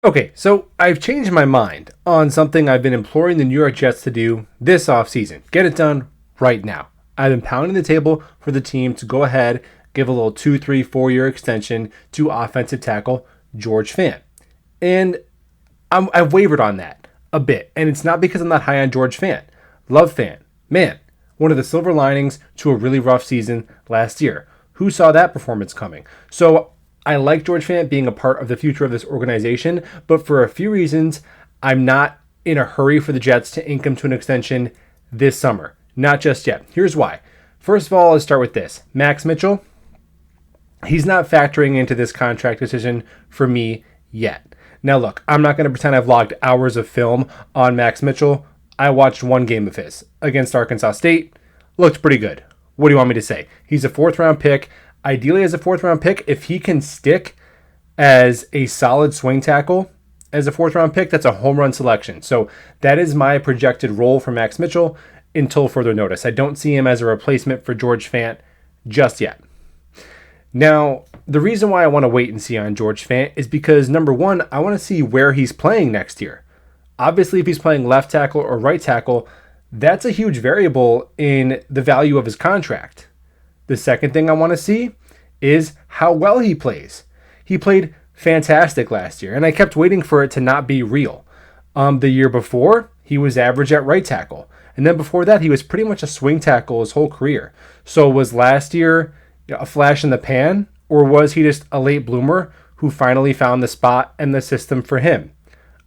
Okay, so I've changed my mind on something I've been imploring the New York Jets to do this offseason. Get it done right now. I've been pounding the table for the team to go ahead, give a little 2, 3, 4 year extension to offensive tackle George Fant. And I've wavered on that a bit. And it's not because I'm not high on George Fant. Love Fant. Man, one of the silver linings to a really rough season last year. Who saw that performance coming? So I like George Fant being a part of the future of this organization, but for a few reasons, I'm not in a hurry for the Jets to ink him to an extension this summer. Not just yet. Here's why. First of all, let's start with this. Max Mitchell, he's not factoring into this contract decision for me yet. Now look, I'm not going to pretend I've logged hours of film on Max Mitchell. I watched one game of his against Arkansas State. Looked pretty good. What do you want me to say? He's a 4th-round pick. Ideally, as a 4th-round pick, if he can stick as a solid swing tackle as a 4th-round pick, that's a home run selection. So that is my projected role for Max Mitchell until further notice. I don't see him as a replacement for George Fant just yet. Now, the reason why I want to wait and see on George Fant is because, number one, I want to see where he's playing next year. Obviously, if he's playing left tackle or right tackle, that's a huge variable in the value of his contract. The second thing I want to see is how well he plays. He played fantastic last year, and I kept waiting for it to not be real. The year before, he was average at right tackle. And then before that, he was pretty much a swing tackle his whole career. So was last year a flash in the pan, or was he just a late bloomer who finally found the spot and the system for him?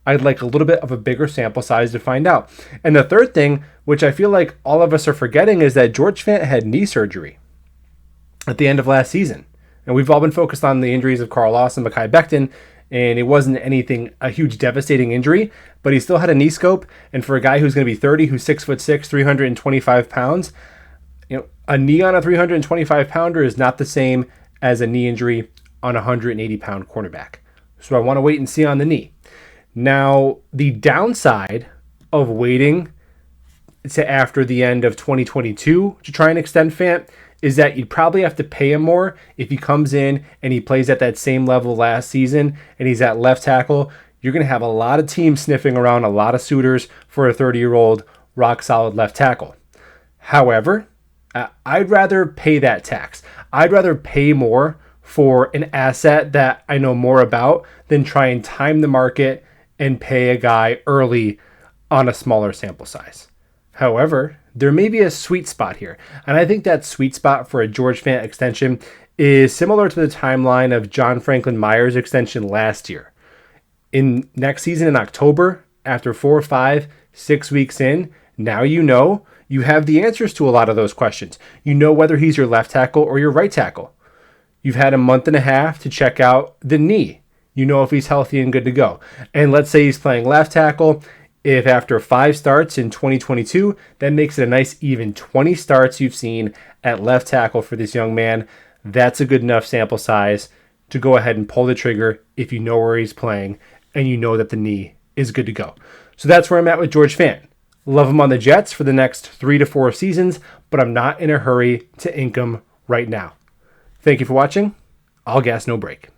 I'd like a little bit of a bigger sample size to find out. And the third thing, which I feel like all of us are forgetting, is that George Fant had knee surgery at the end of last season. And we've all been focused on the injuries of Carl Lawson, Mekhi Becton, and it wasn't a huge devastating injury, but he still had a knee scope. And for a guy who's going to be 30, who's 6'6", 325 pounds, a knee on a 325 pounder is not the same as a knee injury on a 180-pound cornerback. So I want to wait and see on the knee. Now, the downside of waiting to after the end of 2022 to try and extend Fant is that you'd probably have to pay him more if he comes in and he plays at that same level last season and he's at left tackle. You're going to have a lot of teams sniffing around, a lot of suitors for a 30-year-old rock-solid left tackle. However, I'd rather pay that tax. I'd rather pay more for an asset that I know more about than try and time the market and pay a guy early on a smaller sample size. However, there may be a sweet spot here, and I think that sweet spot for a George Fant extension is similar to the timeline of John Franklin Myers' extension last year. In next season in October, after 4, 5, 6 weeks in, now you have the answers to a lot of those questions. You know whether he's your left tackle or your right tackle. You've had a month and a half to check out the knee. You know if he's healthy and good to go. And let's say he's playing left tackle. If after 5 starts in 2022, that makes it a nice even 20 starts you've seen at left tackle for this young man. That's a good enough sample size to go ahead and pull the trigger if you know where he's playing and you know that the knee is good to go. So that's where I'm at with George Fant. Love him on the Jets for the next 3 to 4 seasons, but I'm not in a hurry to ink him right now. Thank you for watching. All gas, no break.